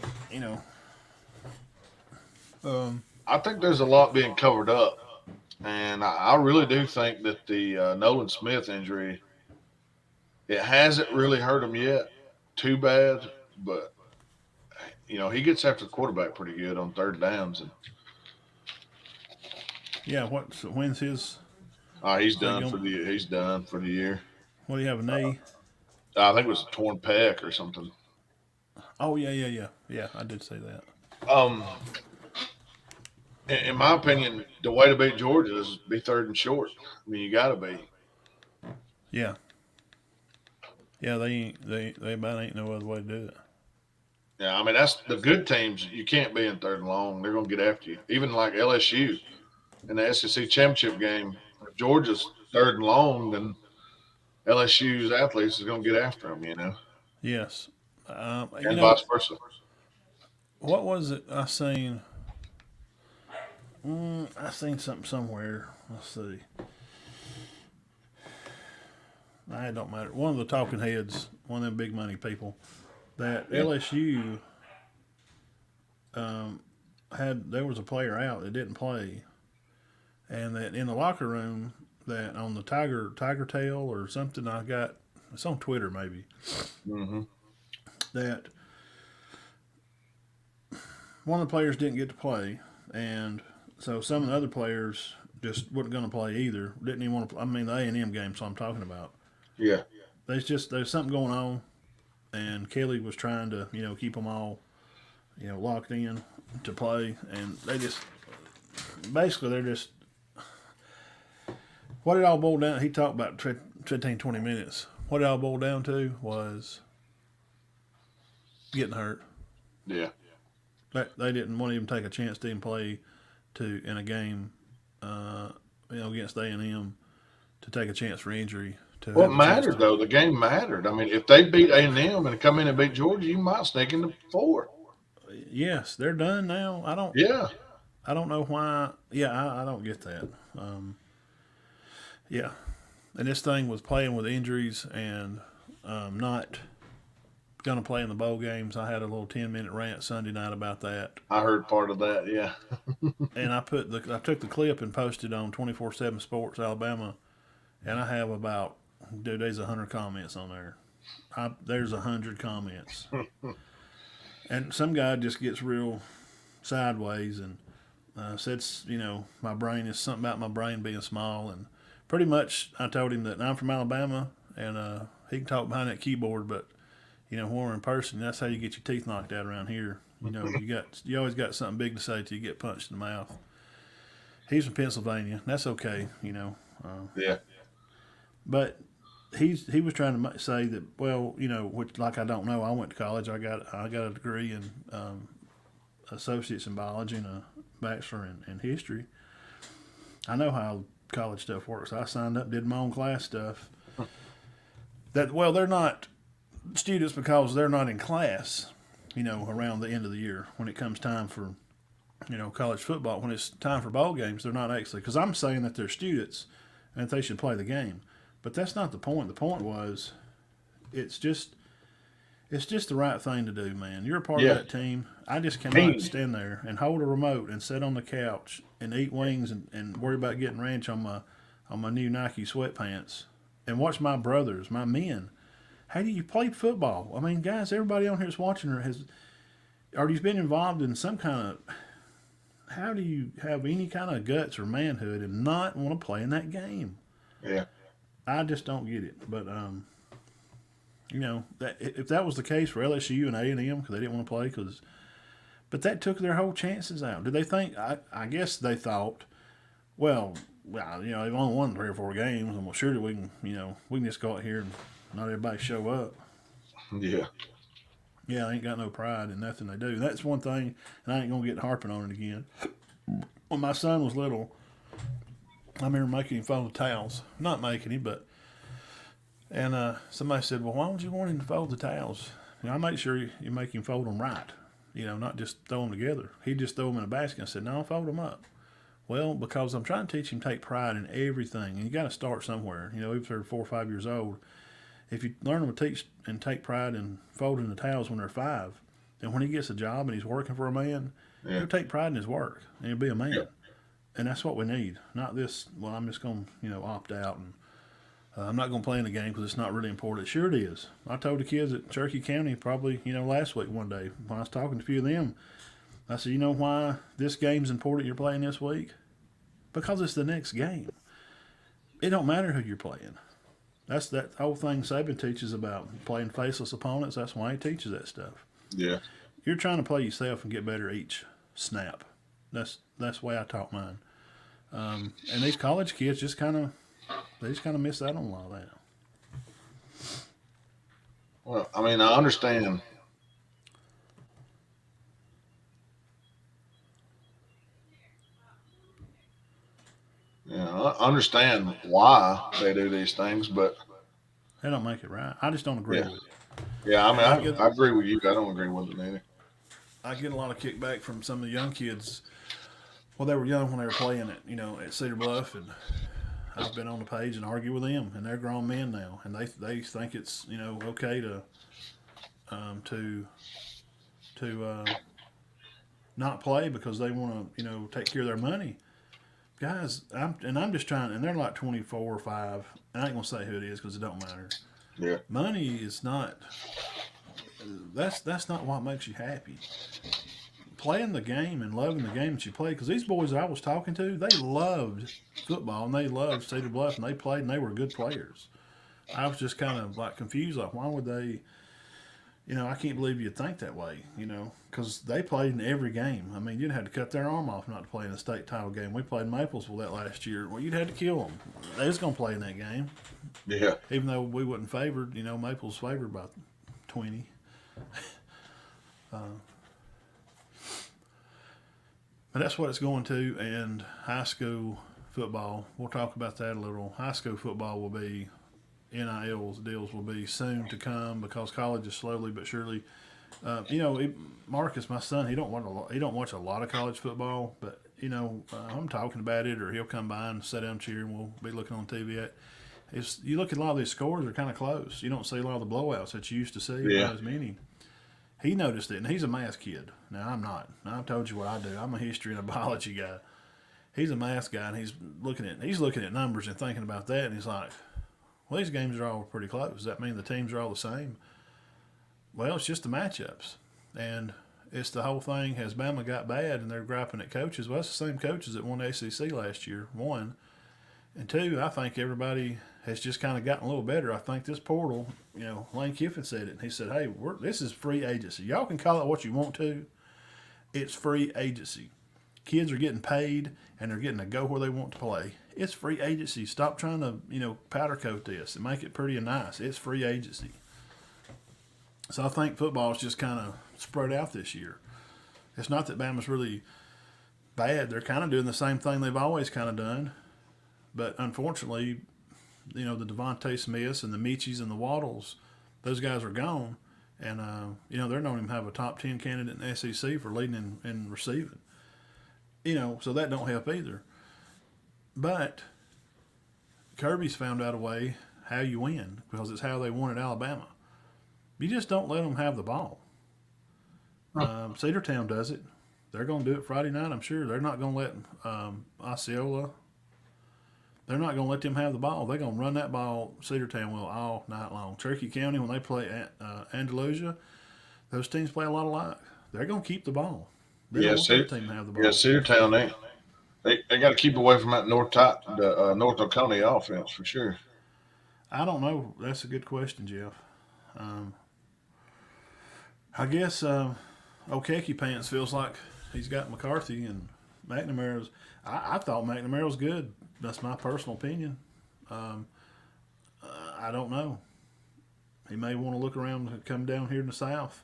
I think there's a lot being covered up, and I really do think that the Nolan Smith injury it hasn't really hurt him yet too bad, but he gets after the quarterback pretty good on 3rd downs. And
yeah, when's his?
He's done for the year.
What do you have, a knee?
I think it was a torn pec or something.
Oh yeah. I did say that.
In my opinion, the way to beat Georgia is be 3rd and short. I mean, you got to be.
Yeah. Yeah, they about ain't no other way to do it.
Yeah, I mean that's the good teams. You can't be in 3rd and long; they're going to get after you. Even like LSU in the SEC championship game, if Georgia's 3rd and long, then LSU's athletes is going to get after them.
Yes, You
and
know,
vice versa.
what was it I seen? I seen something somewhere. Let's see. It don't matter. One of the talking heads, one of them big money people, that
Yeah.
LSU there was a player out that didn't play, and that in the locker room, that on the tiger tail or something I got, it's on Twitter maybe,
Hmm.
that one of the players didn't get to play, and so some of the other players just wasn't going to play either. Didn't even want to. I mean, the A&M game, so I'm talking about.
Yeah.
There's something going on, and Kelly was trying to keep them all locked in to play, and they just basically they're just what it all boiled down. He talked about 15, 20 minutes. What it all boiled down to was getting hurt.
Yeah.
They didn't want to even take a chance to even play in a game, against A&M to take a chance for injury.
Well, it mattered though. The game mattered. I mean, if they beat A&M and come in and beat Georgia, you might sneak into 4.
Yes, they're done now.
Yeah.
I don't know why. Yeah, I don't get that. Yeah, and this thing was playing with injuries and not going to play in the bowl games. I had a little 10-minute rant Sunday night about that.
I heard part of that. Yeah.
And I took the clip and posted on 24/7 Sports Alabama, and I have about there's 100 comments on there. There's 100 comments, and some guy just gets real sideways and said my brain is something about my brain being small, and pretty much I told him that I'm from Alabama and he can talk behind that keyboard, but when we're in person, that's how you get your teeth knocked out around here. You always got something big to say till you get punched in the mouth. He's from Pennsylvania. That's okay,
Yeah.
But he was trying to say that, well, which like I don't know. I went to college. I got a degree in associates in biology and a bachelor in history. I know how college stuff works. I signed up, did my own class stuff. They're not students because they're not in class, around the end of the year when it comes time for, college football. When it's time for bowl games, they're not actually, because I'm saying that they're students and that they should play the game. But that's not the point. The point was, it's just the right thing to do, man. You're a part of that team. I just cannot stand there and hold a remote and sit on the couch and eat wings and worry about getting ranch on my new Nike sweatpants and watch my brothers, my men. How do you play football? I mean, guys, everybody on here is watching or you've been involved in some kind of. How do you have any kind of guts or manhood and not want to play in that game?
Yeah.
I just don't get it. But that if that was the case for LSU and A&M because they didn't want to play, but that took their whole chances out. Did they think? I guess they thought, well, they've only won 3 or 4 games, and surely we can just go out here and not everybody show up.
Yeah.
Yeah, they ain't got no pride in nothing they do. That's one thing, and I ain't gonna get harping on it again. When my son was little, I remember making him fold the towels. Not making him, but somebody said, "Well, why would you want him to fold the towels?" I make sure you make him fold them right. Not just throw them together. He'd just throw them in a basket and said, "No, I'll fold them up." Well, because I'm trying to teach him to take pride in everything, and you got to start somewhere. Even if they're 4 or 5 years old. If you learn them to teach and take pride in folding the towels when they're 5, then when he gets a job and he's working for a man, he'll take pride in his work and he'll be a man. Yeah. And that's what we need. Not this, well, I'm just going to, opt out and I'm not going to play in the game because it's not really important. Sure it is. I told the kids at Cherokee County probably, last week one day when I was talking to a few of them, I said, you know why this game's important you're playing this week? Because it's the next game. It don't matter who you're playing. That's that whole thing Saban teaches about playing faceless opponents. That's why he teaches that stuff.
Yeah.
You're trying to play yourself and get better each snap. That's the way I taught mine. And these college kids just kind of miss out on a lot of that.
Well, I mean, I understand. Yeah, I understand why they do these things, but
They don't make it right. I just don't agree with it.
Yeah, I mean,
And I get
I agree with you. I don't agree with it either.
I get a lot of kickback from some of the young kids. Well, they were young when they were playing it, at Cedar Bluff, and I've been on the page and argue with them, and they're grown men now, and they think it's okay to to not play because they want to take care of their money. Guys, I'm just trying, and they're like 24 or 5. And I ain't gonna say who it is because it don't matter.
Yeah.
Money is not. That's not what makes you happy. Playing the game and loving the game that you play. Because these boys that I was talking to, they loved football and they loved Cedar Bluff and they played and they were good players. I was just kind of like confused, like why would they? I can't believe you'd think that way, because they played in every game. I mean, you'd have to cut their arm off not to play in a state title game. We played Maplesville that last year. Well, you'd have to kill them. They was going to play in that game.
Yeah.
Even though we wasn't favored, Maples favored by 20. But that's what it's going to. And high school football, we'll talk about that a little. High school football will be NIL deals will be soon to come because college is slowly but surely. Marcus, my son, he don't watch a lot of college football, but I'm talking about it, or he'll come by and sit down here, and we'll be looking on TV. You look at a lot of these scores are kind of close. You don't see a lot of the blowouts that you used to see.
Yeah.
Not as many. He noticed it, and he's a math kid. Now I'm not. I've told you what I do. I'm a history and a biology guy. He's a math guy, and he's looking at numbers and thinking about that, and he's like, well, these games are all pretty close. Does that mean the teams are all the same? Well, it's just the matchups. And it's the whole thing. Has Bama got bad and they're griping at coaches? Well, it's the same coaches that won the ACC last year, 1. And 2, I think everybody has just kind of gotten a little better. I think this portal, Lane Kiffin said it. He said, hey, this is free agency. Y'all can call it what you want to. It's free agency. Kids are getting paid and they're getting to go where they want to play. It's free agency. Stop trying to, powder coat this and make it pretty and nice. It's free agency. So I think football is just kind of spread out this year. It's not that Bama's really bad. They're kind of doing the same thing they've always kind of done. But unfortunately, the Devontae Smiths and the Michis and the Waddles, those guys are gone. And, they're not even have a top 10 candidate in the SEC for leading and receiving. So that don't help either. But Kirby's found out a way how you win because it's how they won at Alabama. You just don't let them have the ball. Cedartown does it. They're going to do it Friday night, I'm sure. They're not going to let Osceola. They're not going to let them have the ball. They're going to run that ball Cedartown will all night long. Cherokee County, when they play Andalusia, those teams play a lot alike. They're going to keep the ball. They don't want their team to have the ball.
Yeah, Cedartown, they got to keep away from that North Oconee offense for sure.
I don't know. That's a good question, Jeff. I guess Okeke Pants feels like he's got McCarthy and McNamara's. I thought McNamara was good. That's my personal opinion. I don't know. He may want to look around and come down here in the South.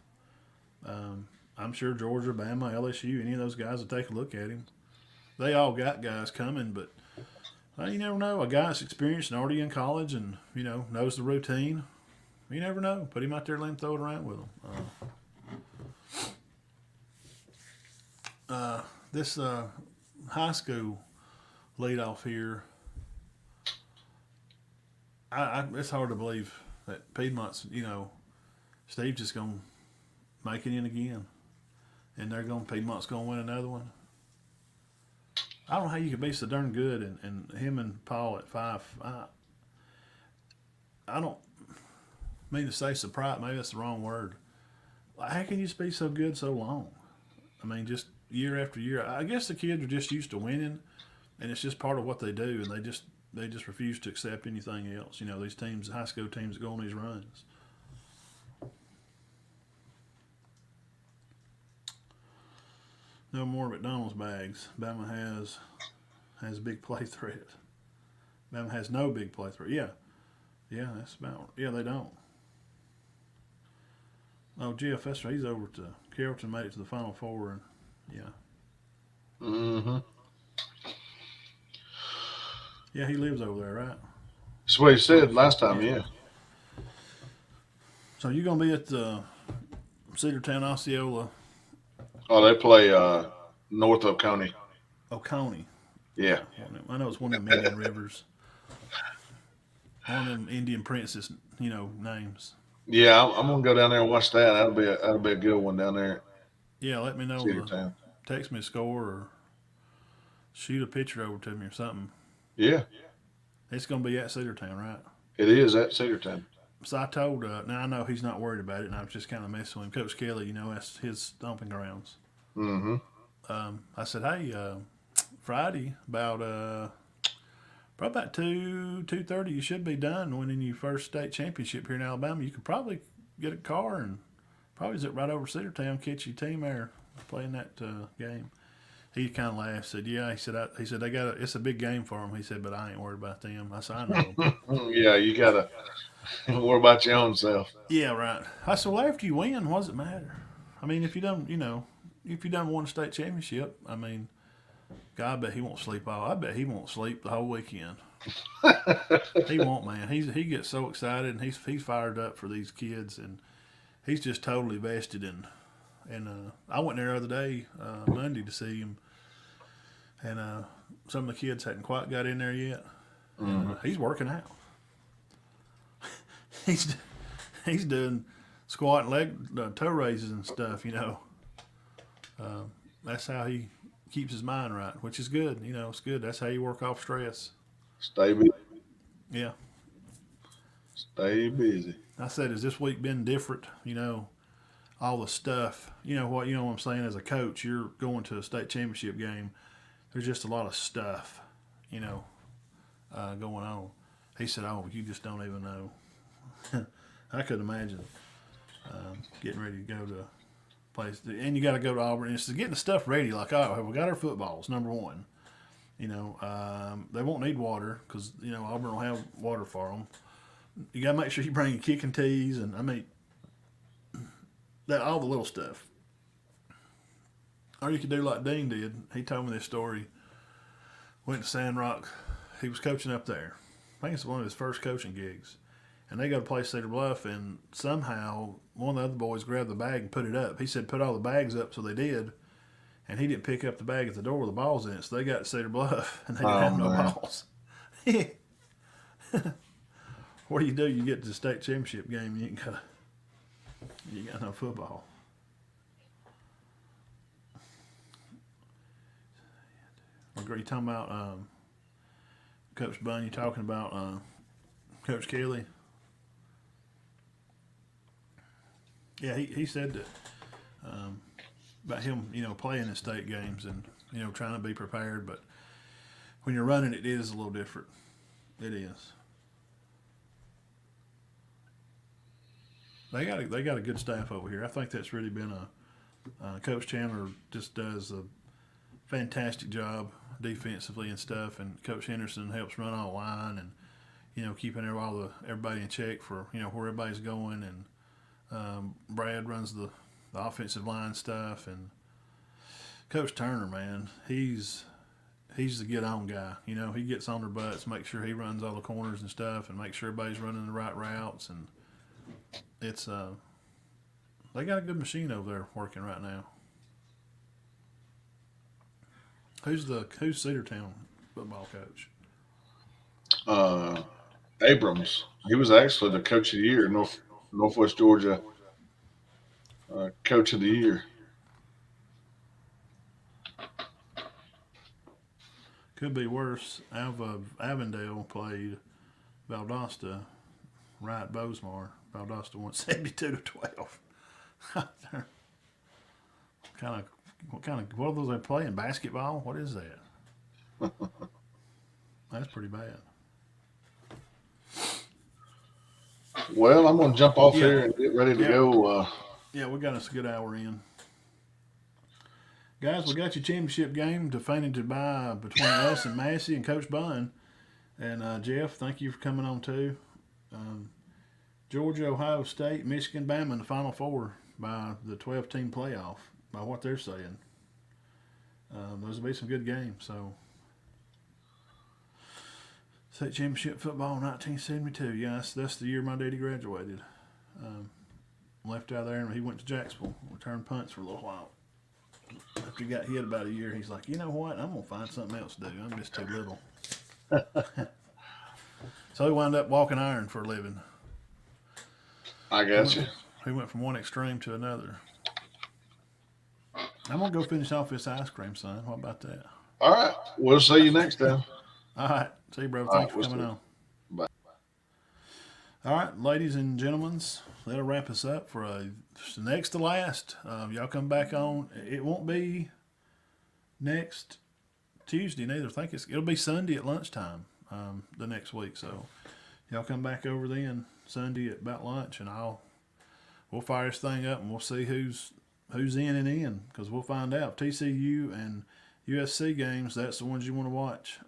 I'm sure Georgia, Bama, LSU, any of those guys will take a look at him. They all got guys coming, but you never know. A guy that's experienced and already in college and, knows the routine. You never know. Put him out there and let him throw it around with him. This high school leadoff here, it's hard to believe that Piedmont's, Steve's just going to make it in again. And Piedmont's going to win another one. I don't know how you could be so darn good and him and Paul at 5. I don't mean to say surprise, maybe that's the wrong word. How can you just be so good so long? I mean, just year after year. I guess the kids are just used to winning, and it's just part of what they do, and they just refuse to accept anything else. These teams, high school teams that go on these runs. No more McDonald's bags. Bama has big play threat. Bama has no big play threat. Yeah, that's about. Yeah, they don't. Oh, Jeff, that's right. He's over to Carrollton, made it to the Final Four, and yeah.
Mm-hmm.
Yeah, he lives over there, right?
That's what he said last time. Yeah.
So you gonna be at the Cedartown Osceola
Oh, they play north of Coney.
Oconee?
Yeah,
I know it's one of them Indian rivers, one of them Indian princess, names.
yeah. I'm gonna go down there and watch that. That'll be a good one down there
Yeah, let me
at
know.
Cedartown.
Text me a score or shoot a picture over to me or something.
Yeah,
It's gonna be at Cedartown, right?
it is at Cedartown.
So I told. Now I know he's not worried about it, and I was just kind of messing with him. Coach Kelly, that's his stomping grounds.
Mm-hmm.
I said, hey, Friday probably about 2:30, you should be done winning your first state championship here in Alabama. You could probably get a car and probably zip right over to Cedartown, catch your team there playing that game. He kind of laughed, said, "Yeah." He said it's a big game for them. He said, "But I ain't worried about them." I said, "I know."
Yeah, you gotta worry about your own self.
Yeah, right. I said, "Well, after you win, what does it matter? I mean, if you done won a state championship, I mean, God, I bet he won't sleep all. I bet he won't sleep the whole weekend. He won't, man. He gets so excited and he's fired up for these kids and he's just totally vested in. And I went there the other day, Monday, to see him, and some of the kids hadn't quite got in there yet. And, he's working out. he's doing squat and leg toe raises and stuff. That's how he keeps his mind right, which is good. It's good. That's how you work off stress.
Stay busy.
Yeah.
Stay busy.
I said, has this week been different? All the stuff. You know what I'm saying? As a coach, you're going to a state championship game. There's just a lot of stuff, going on. He said, "Oh, you just don't even know." I could imagine getting ready to go to a place, and you got to go to Auburn. And it's getting the stuff ready. Like, oh, we got our footballs. Number one, they won't need water because Auburn will have water for them. You got to make sure you bring your kicking tees, and I mean that all the little stuff. Or you could do like Dean did. He told me this story. Went to Sandrock. He was coaching up there. I think it's one of his first coaching gigs. And they go to play Cedar Bluff, and somehow one of the other boys grabbed the bag and put it up. He said put all the bags up, so they did. And he didn't pick up the bag at the door with the balls in it, so they got to Cedar Bluff, and they didn't have no balls. What do? You get to the state championship game, you got no football. You talking about Coach Bunn? You talking about Coach Kelly? Yeah, he said that about him, playing in state games and trying to be prepared. But when you're running, it is a little different. It is. They got a good staff over here. I think that's really been Coach Chandler just does a fantastic job defensively and stuff, and Coach Henderson helps run all the line and keeping everybody in check for where everybody's going, and Brad runs the offensive line stuff, and Coach Turner, man, he's the get on guy. He gets on their butts, make sure he runs all the corners and stuff, and make sure everybody's running the right routes, and it's they got a good machine over there working right now. Who's Cedartown football coach?
Abrams. He was actually the coach of the year, Northwest Georgia coach of the year.
Could be worse. Avondale played Valdosta right at Bozeman. Valdosta won 72-12. What are those they playing? Basketball? What is that? That's pretty bad.
Well, I'm going to jump off here and get ready to go.
Yeah, we got us a good hour in. Guys, we got your championship game defended by between us and Massey and Coach Bunn. And Jeff, thank you for coming on too. Georgia, Ohio State, Michigan, Bama in the Final Four by the 12-team playoff, by what they're saying. Those will be some good games. So, state championship football, 1972. Yes, that's the year my daddy graduated. left out there, and he went to Jacksonville, returned punts for a little while. After he got hit about a year, he's like, you know what? I'm gonna find something else to do. I'm just too little. So he wound up walking iron for a living.
I got you.
He went from one extreme to another. I'm gonna go finish off this ice cream, son. What about that?
All right. We'll see you next time.
All right. See you, bro.
All
Thanks
right,
for coming
we'll
on.
Bye.
All right, ladies and gentlemen, that'll wrap us up for next to last. Y'all come back on. It won't be next Tuesday neither. I think it'll be Sunday at lunchtime the next week. So y'all come back over then Sunday at about lunch, and we'll fire this thing up and we'll see who's in and in, because we'll find out. TCU and USC games, that's the ones you want to watch.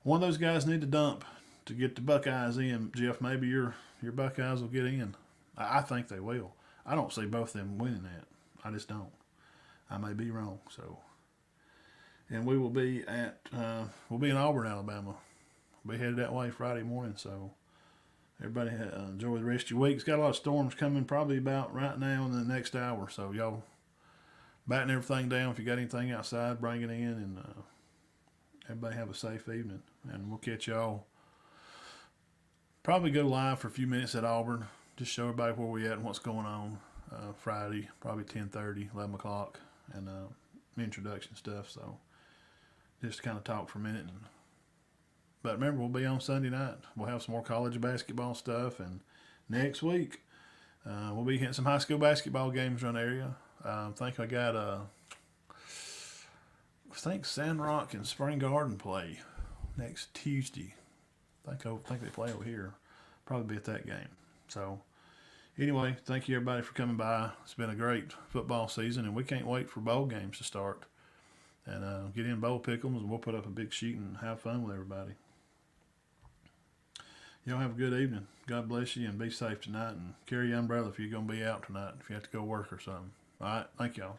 One of those guys need to dump to get the Buckeyes in. Jeff, maybe your Buckeyes will get in. I think they will. I don't see both of them winning that. I just don't. I may be wrong. So, and we will be we'll be in Auburn, Alabama. We'll be headed that way Friday morning. So, everybody enjoy the rest of your week. It's got a lot of storms coming, probably about right now in the next hour. So, y'all batten everything down. If you got anything outside, bring it in, and everybody have a safe evening. And we'll catch y'all. Probably go live for a few minutes at Auburn. Just show everybody where we at and what's going on. Friday, probably 10:30, 11 o'clock, and introduction stuff. So just to kind of talk for a minute. But remember, we'll be on Sunday night. We'll have some more college basketball stuff. And next week, we'll be hitting some high school basketball games around the area. I think I got Sandrock and Spring Garden play next Tuesday. I think they play over here. Probably be at that game. So, anyway, thank you everybody for coming by. It's been a great football season, and we can't wait for bowl games to start. And get in bowl pick'ems, and we'll put up a big sheet and have fun with everybody. Y'all have a good evening. God bless you, and be safe tonight. And carry your umbrella if you're going to be out tonight, if you have to go work or something. All right, thank y'all.